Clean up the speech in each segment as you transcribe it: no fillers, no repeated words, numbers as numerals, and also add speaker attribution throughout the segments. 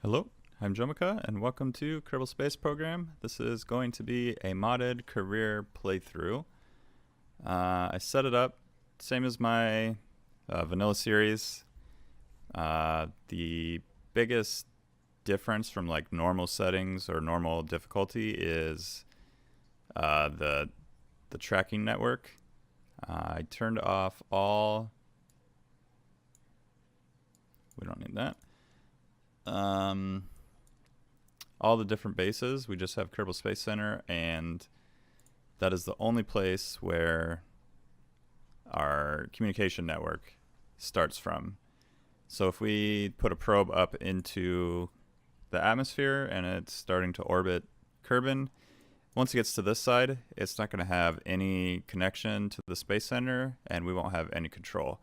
Speaker 1: Hello, I'm Jomika, and welcome to Kerbal Space Program. This is going to be a modded career playthrough. I set it up same as my vanilla series. The biggest difference from like normal settings or normal difficulty is the tracking network. I turned off all. We don't need that. All the different bases. We just have Kerbal Space Center, and that is the only place where our communication network starts from. So if we put a probe up into the atmosphere and it's starting to orbit Kerbin, once it gets to this side, it's not going to have any connection to the Space Center, and we won't have any control.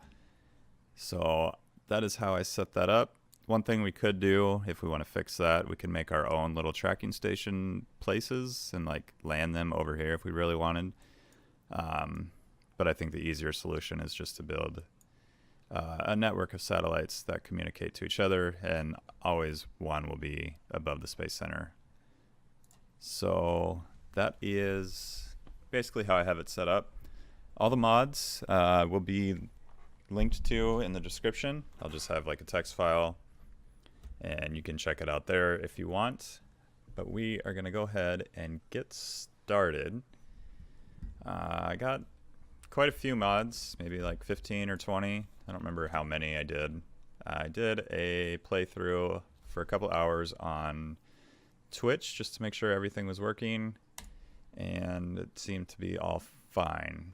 Speaker 1: So that is how I set that up. One thing we could do, if we want to fix that, we can make our own little tracking station places and like land them over here if we really wanted. But I think the easier solution is just to build a network of satellites that communicate to each other, and always one will be above the Space Center. So that is basically how I have it set up. All the mods will be linked to in the description. I'll just have like a text file, and you can check it out there if you want. But we are going to go ahead and get started. I got quite a few mods, maybe like 15 or 20. I don't remember how many I did. I did a playthrough for a couple hours on Twitch just to make sure everything was working, and it seemed to be all fine.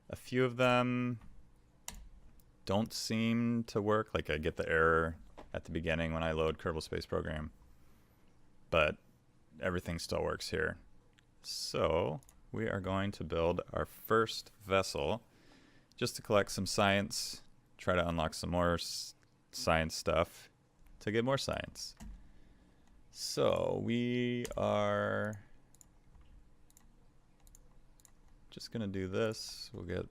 Speaker 1: A few of them don't seem to work. Like I get the error at the beginning when I load Kerbal Space Program, but everything still works here. So we are going to build our first vessel just to collect some science, try to unlock some more science stuff to get more science. So we are just gonna do this. We'll get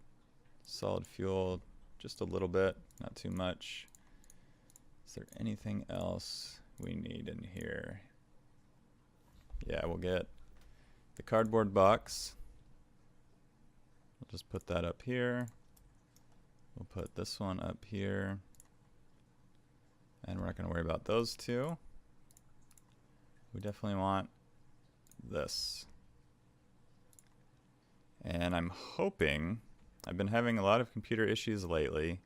Speaker 1: solid fuel just a little bit, not too much. Is there anything else we need in here? Yeah, we'll get the cardboard box. We'll just put that up here. We'll put this one up here. And we're not going to worry about those two. We definitely want this. And I'm hoping, I've been having a lot of computer issues lately.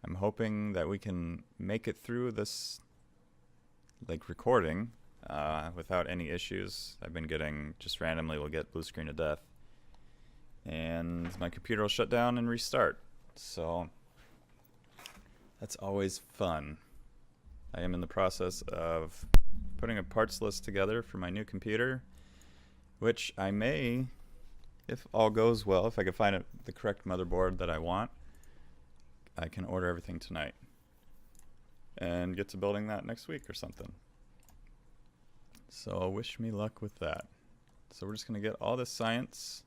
Speaker 1: I'm hoping that we can make it through this like recording without any issues. I've been getting, just randomly we'll get blue screen of death, and my computer will shut down and restart. So that's always fun. I am in the process of putting a parts list together for my new computer, which I may, if all goes well, if I can find the correct motherboard that I want, I can order everything tonight and get to building that next week or something. So wish me luck with that. So we're just going to get all this science,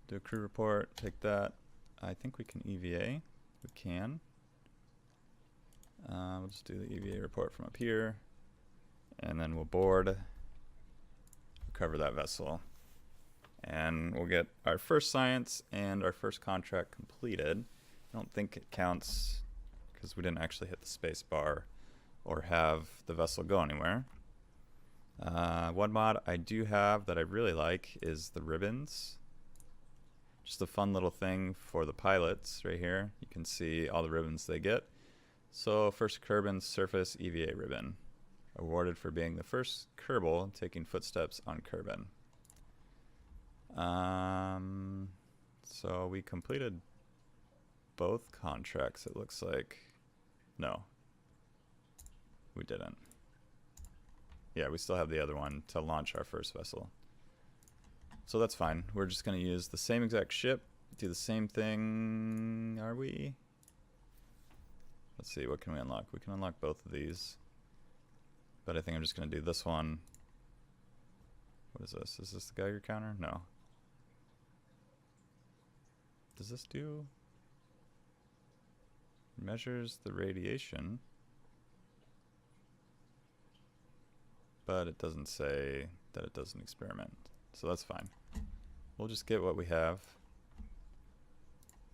Speaker 1: do a crew report, take that. I think we can EVA. We can. We'll just do the EVA report from up here, and then we'll board, recover that vessel, and we'll get our first science and our first contract completed. I don't think it counts because we didn't actually hit the space bar or have the vessel go anywhere. One mod I do have that I really like is the ribbons. Just a fun little thing for the pilots right here. You can see all the ribbons they get. So first Kerbin surface EVA ribbon, awarded for being the first Kerbal taking footsteps on Kerbin. So we completed both contracts, it looks like. No, we didn't. Yeah, we still have the other one to launch our first vessel. So that's fine. We're just going to use the same exact ship, do the same thing. Are we? Let's see, what can we unlock? We can unlock both of these, but I think I'm just going to do this one. What is this? Is this the Geiger counter? No. Does this do? Measures the radiation. but it doesn't say that it does an experiment, so that's fine. We'll just get what we have,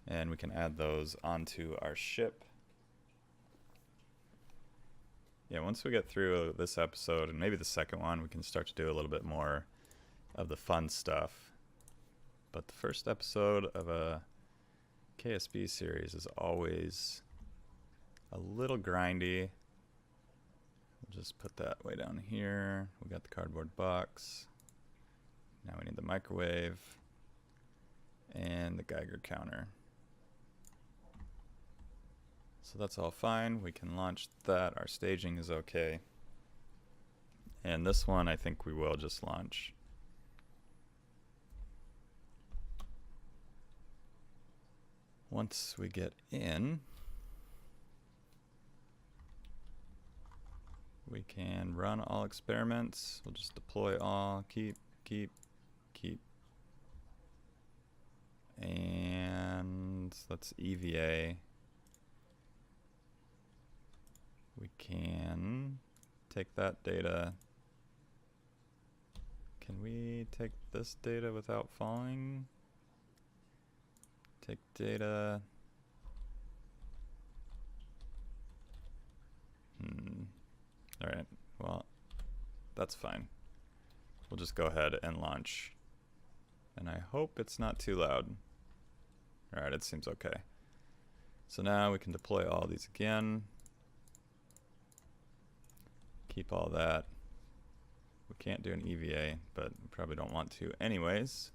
Speaker 1: and we can add those onto our ship. Yeah, once we get through this episode, and maybe the second one, we can start to do a little bit more of the fun stuff. But the first episode of a KSB series is always a little grindy. We'll just put that way down here. We got the cardboard box. Now we need the microwave and the Geiger counter. So that's all fine. We can launch that. Our staging is okay. And this one I think we will just launch. Once we get in, we can run all experiments. We'll just deploy all, keep. And let's EVA. We can take that data. Can we take this data without falling? Take data. Alright, well, that's fine. We'll just go ahead and launch. And I hope it's not too loud. Alright, it seems okay. So now we can deploy all these again. Keep all that. We can't do an EVA, but we probably don't want to anyways.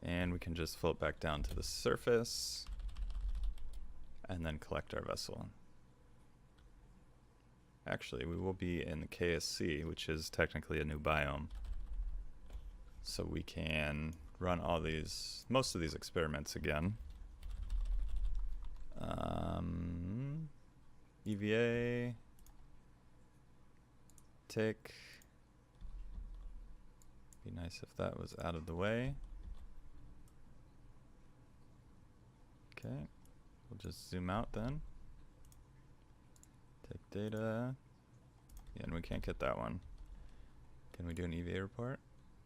Speaker 1: And we can just float back down to the surface and then collect our vessel. Actually, we will be in the KSC, which is technically a new biome. So we can run all these, most of these experiments again. EVA, tick. Be nice if that was out of the way. Okay, we'll just zoom out then. Take data. Yeah, and we can't get that one. Can we do an EVA report?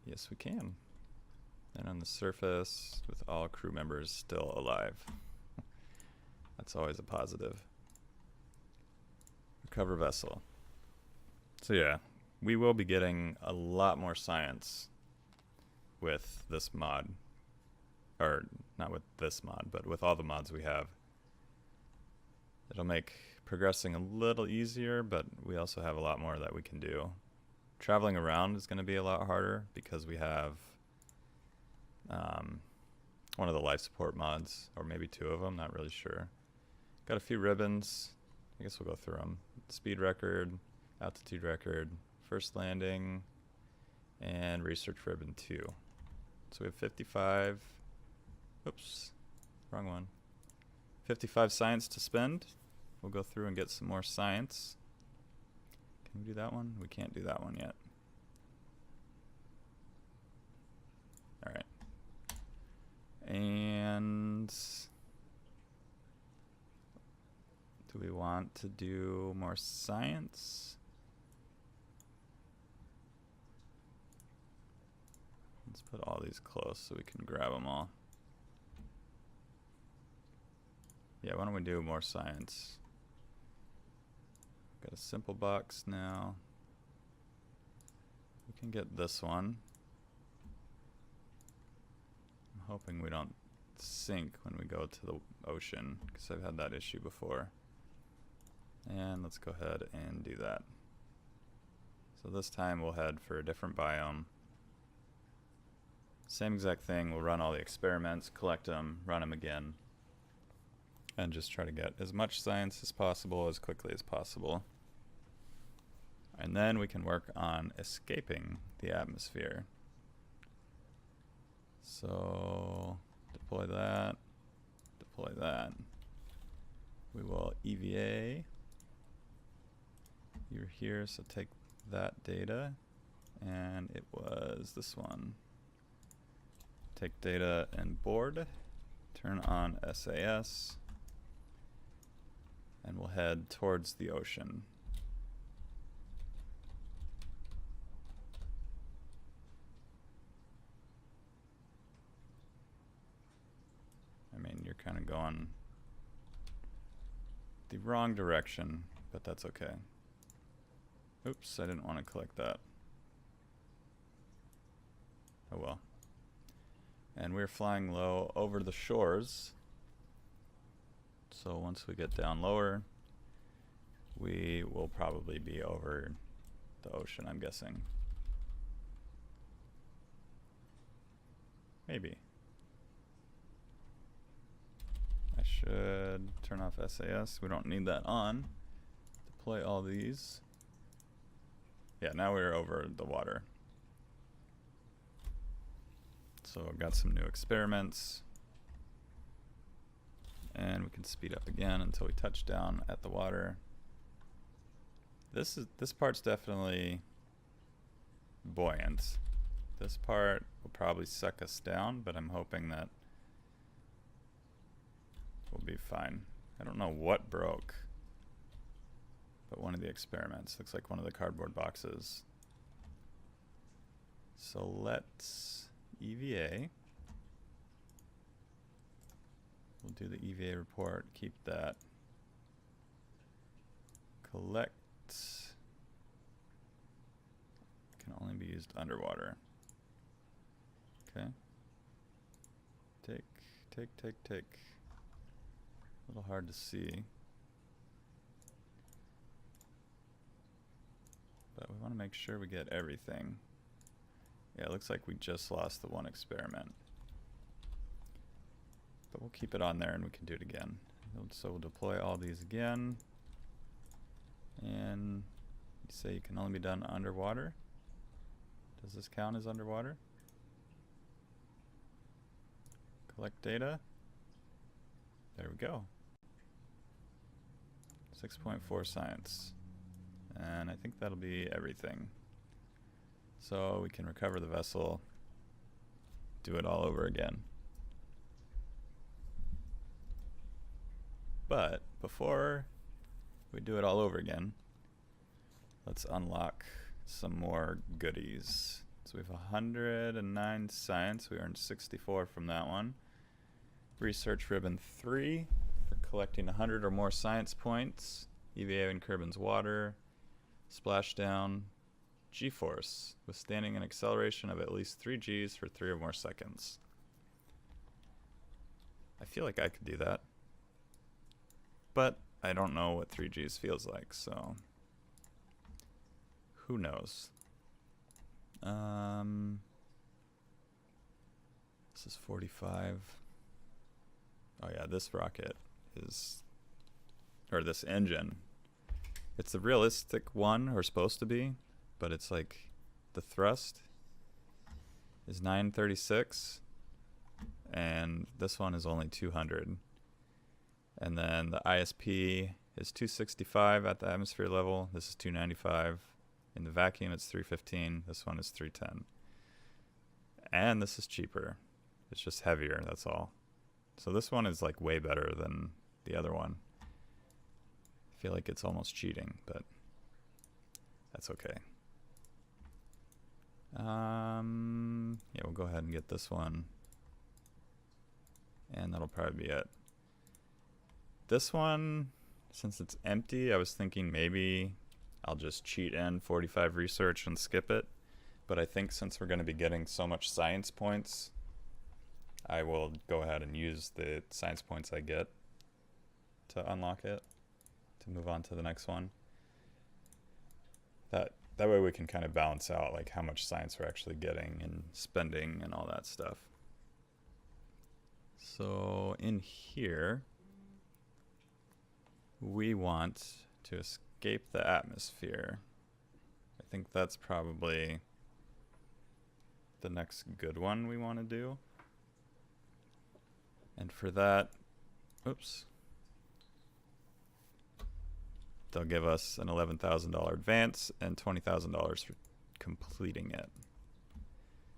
Speaker 1: Yes, we can. And on the surface, with all crew members still alive. That's always a positive. Recover vessel. So yeah, we will be getting a lot more science with this mod. Or not with this mod, but with all the mods we have. It'll make progressing a little easier, but we also have a lot more that we can do. Traveling around is going to be a lot harder because we have one of the life support mods, or maybe two of them, not really sure. Got a few ribbons. I guess we'll go through them. Speed record, altitude record, first landing, and research ribbon 2. So we have 55. Oops, wrong one. 55 science to spend. We'll go through and get some more science. Can we do that one? We can't do that one yet. Alright. And do we want to do more science? Let's put all these close so we can grab them all. Yeah, why don't we do more science? Got a simple box now. We can get this one. I'm hoping we don't sink when we go to the ocean, because I've had that issue before. And let's go ahead and do that. So this time we'll head for a different biome. Same exact thing, we'll run all the experiments, collect them, run them again. And just try to get as much science as possible, as quickly as possible. And then we can work on escaping the atmosphere. So, deploy that, deploy that. We will EVA. You're here, so take that data. And it was this one. Take data and board. Turn on SAS. And we'll head towards the ocean. kind of going the wrong direction, but that's okay. Oops, I didn't want to collect that. Oh well. And we're flying low over the shores. So once we get down lower, we will probably be over the ocean, I'm guessing. Maybe. I should turn off SAS. We don't need that on. Deploy all these. Yeah, now we're over the water. So I've got some new experiments. And we can speed up again until we touch down at the water. This part's definitely buoyant. This part will probably suck us down, but I'm hoping that we'll be fine. I don't know what broke, but one of the experiments looks like one of the cardboard boxes. So let's EVA. We'll do the EVA report, keep that. Collect can only be used underwater. Okay. Take. A little hard to see. But we want to make sure we get everything. Yeah, it looks like we just lost the one experiment. But we'll keep it on there and we can do it again. So we'll deploy all these again. And you say you can only be done underwater. Does this count as underwater? Collect data. There we go. 6.4 science. And I think that'll be everything. So we can recover the vessel, do it all over again. But before we do it all over again, let's unlock some more goodies. So we have 109 science. We earned 64 from that one. Research ribbon 3 for collecting 100 or more science points. EVA in Kerbin's water. Splashdown. G-force, withstanding an acceleration of at least 3 Gs for 3 or more seconds. I feel like I could do that. But I don't know what 3 Gs feels like, so who knows? This is 45. Oh yeah, this rocket is, or this engine. It's the realistic one, or supposed to be, but it's like the thrust is 936, and this one is only 200. And then the ISP is 265 at the atmosphere level. This is 295. In the vacuum, it's 315. This one is 310. And this is cheaper. It's just heavier, that's all. So this one is like way better than the other one. I feel like it's almost cheating, but that's okay. Yeah, we'll go ahead and get this one. And that'll probably be it. This one, since it's empty, I was thinking maybe I'll just cheat in 45 research and skip it. But I think since we're going to be getting so much science points, I will go ahead and use the science points I get to unlock it, to move on to the next one. That way we can kind of balance out like how much science we're actually getting and spending and all that stuff. So in here, we want to escape the atmosphere. I think that's probably the next good one we want to do. And for that, oops, they'll give us an $11,000 advance and $20,000 for completing it.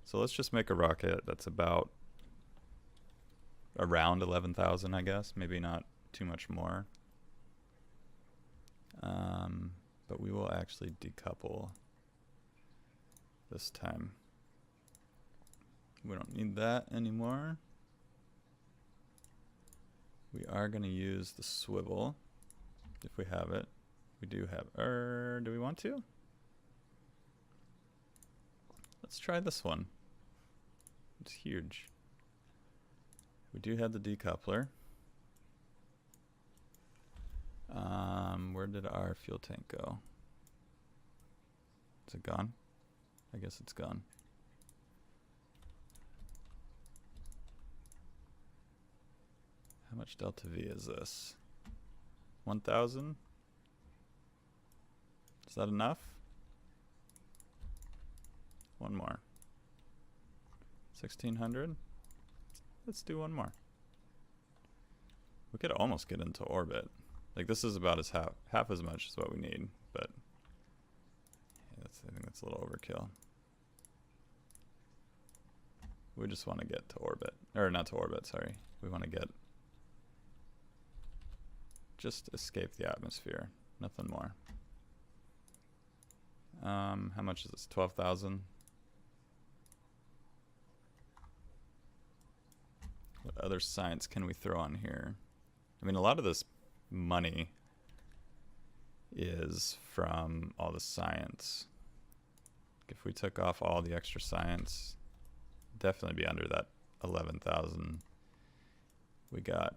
Speaker 1: So let's just make a rocket that's about around 11,000, I guess, maybe not too much more. But we will actually decouple this time. We don't need that anymore. We are going to use the swivel if we have it. We do have, do we want to? Let's try this one. It's huge. We do have the decoupler. Where did our fuel tank go? Is it gone? I guess it's gone. How much delta V is this? 1,000? Is that enough? One more. 1,600? Let's do one more. We could almost get into orbit. Like, this is about as half as much as what we need, but yeah, I think that's a little overkill. We just want to get to orbit, or not to orbit, sorry. We want to get, just escape the atmosphere, nothing more. How much is this? 12,000? What other science can we throw on here? I mean, a lot of this money is from all the science. If we took off all the extra science, definitely be under that 11,000 we got.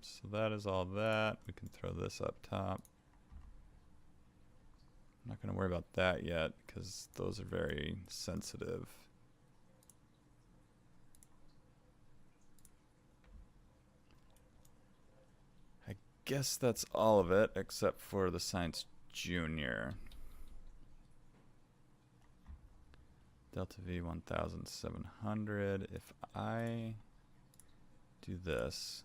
Speaker 1: So that is all that. We can throw this up top. I'm not going to worry about that yet because those are very sensitive. I guess that's all of it except for the Science Junior. Delta V 1,700. If I do this,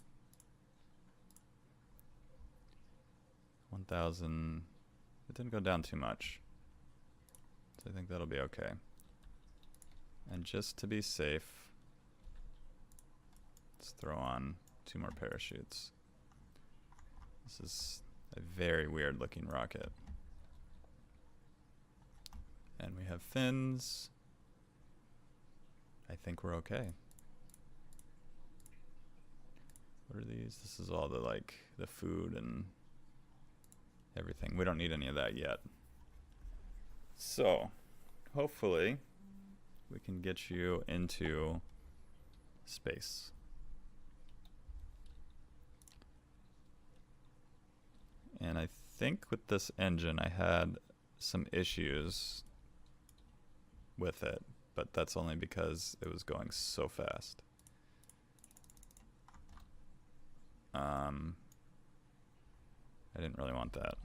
Speaker 1: 1,000, it didn't go down too much. So I think that'll be okay. And just to be safe, let's throw on 2 more parachutes. This is a very weird looking rocket. And we have fins. I think we're okay. What are these? This is all the like the food and everything. We don't need any of that yet. So hopefully we can get you into space. And I think with this engine I had some issues with it, but that's only because it was going so fast. I didn't really want that.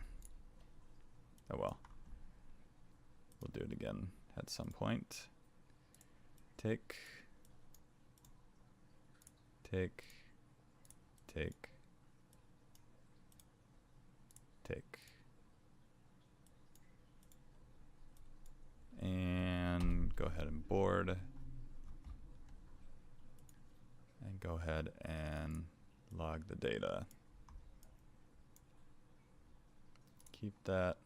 Speaker 1: Oh well. We'll do it again at some point. Take. And go ahead and board. And go ahead and log the data. Keep that.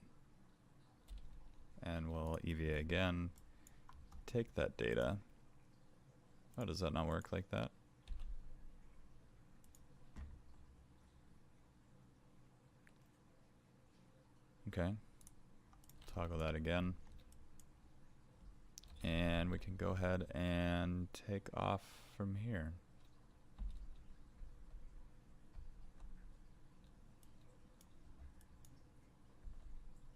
Speaker 1: And we'll EVA again. Take that data. Oh, does that not work like that? Okay. Toggle that again. And we can go ahead and take off from here.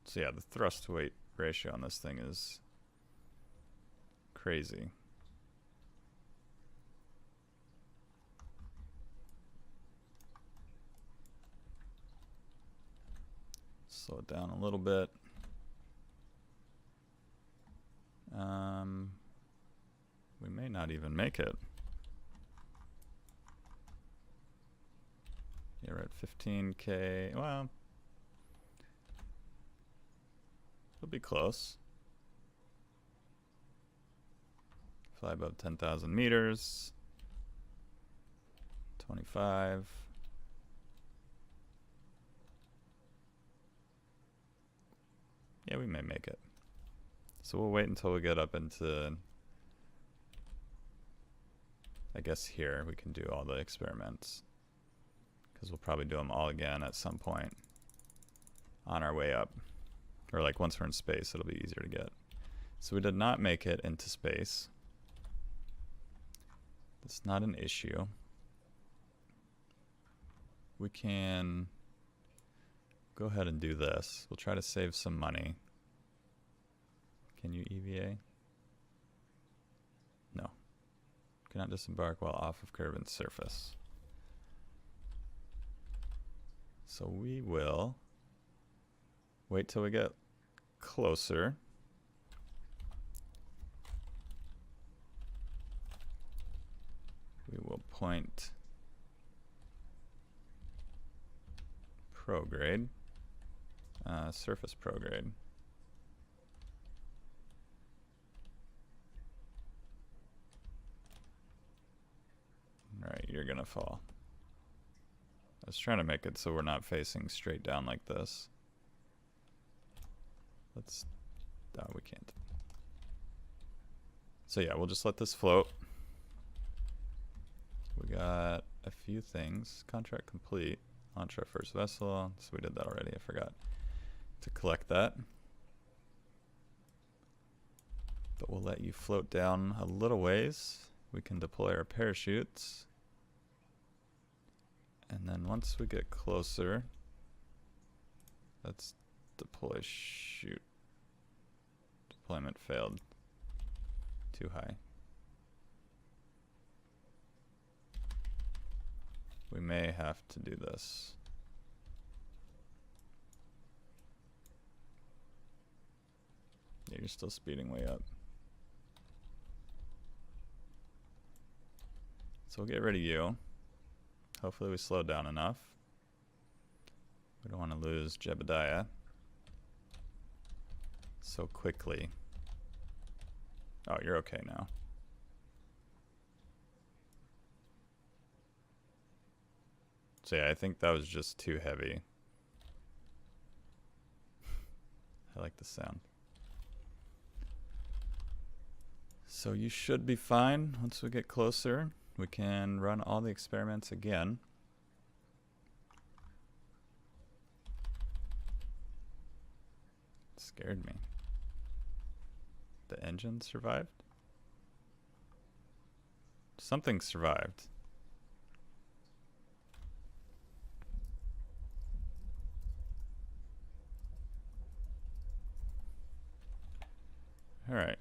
Speaker 1: So yeah, the thrust to weight ratio on this thing is crazy. Slow it down a little bit. We may not even make it. Yeah, we're at 15K. Well, it'll be close. Fly above 10,000 meters. 25. Yeah, we may make it. So we'll wait until we get up into I guess here we can do all the experiments, because we'll probably do them all again at some point on our way up. Or like once we're in space, it'll be easier to get. So we did not make it into space. That's not an issue. We can go ahead and do this. We'll try to save some money. Can you EVA? No. Cannot disembark while off of Kerbin's surface. So we will wait till we get closer. We will point prograde, surface prograde. Alright, you're gonna fall. I was trying to make it so we're not facing straight down like this. Let's, we can't. So yeah, we'll just let this float. We got a few things. Contract complete. Launch our first vessel. So we did that already, I forgot to collect that. But we'll let you float down a little ways. We can deploy our parachutes. And then once we get closer, let's deploy shoot. Deployment failed. Too high. We may have to do this. Yeah, you're still speeding way up. So we'll get rid of you. Hopefully we slow down enough. We don't want to lose Jebediah so quickly. Oh, you're okay now. So yeah, I think that was just too heavy. I like the sound. So you should be fine. Once we get closer, we can run all the experiments again. It scared me. The engine survived? Something survived. Alright,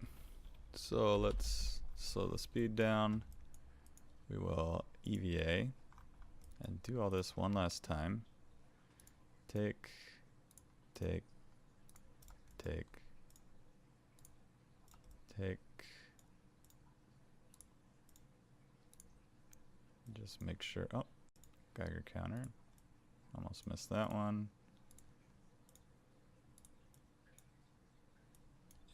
Speaker 1: so let's slow the speed down. We will EVA and do all this one last time. Take. Just make sure, oh, Geiger counter. Almost missed that one.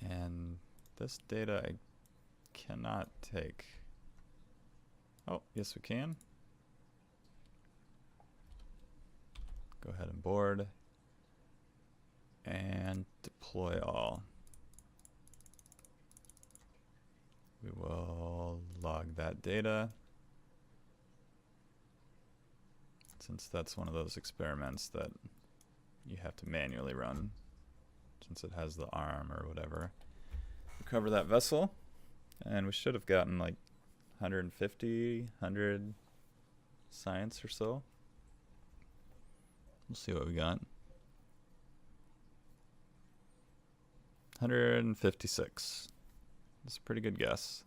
Speaker 1: And this data I cannot take. Oh, yes we can. Go ahead and board. And deploy all. We will log that data. Since that's one of those experiments that you have to manually run. Since it has the arm or whatever. Recover that vessel, and we should have gotten like 150, 100 science or so. We'll see what we got. 156. That's a pretty good guess.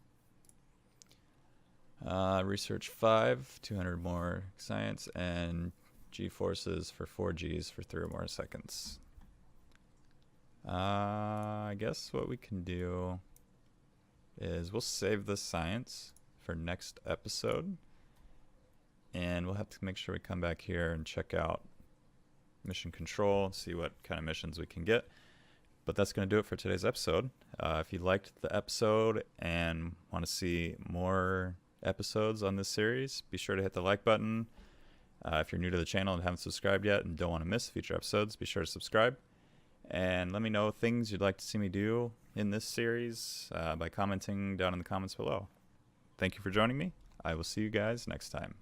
Speaker 1: Research 5, 200 more science, and G-forces for 4 Gs for 3 or more seconds. I guess what we can do is we'll save the science for next episode, and we'll have to make sure we come back here and check out mission control, see what kind of missions we can get. But that's going to do it for today's episode. If you liked the episode and want to see more episodes on this series, be sure to hit the like button. If you're new to the channel and haven't subscribed yet and don't want to miss future episodes, be sure to subscribe. And let me know things you'd like to see me do in this series by commenting down in the comments below. Thank you for joining me. I will see you guys next time.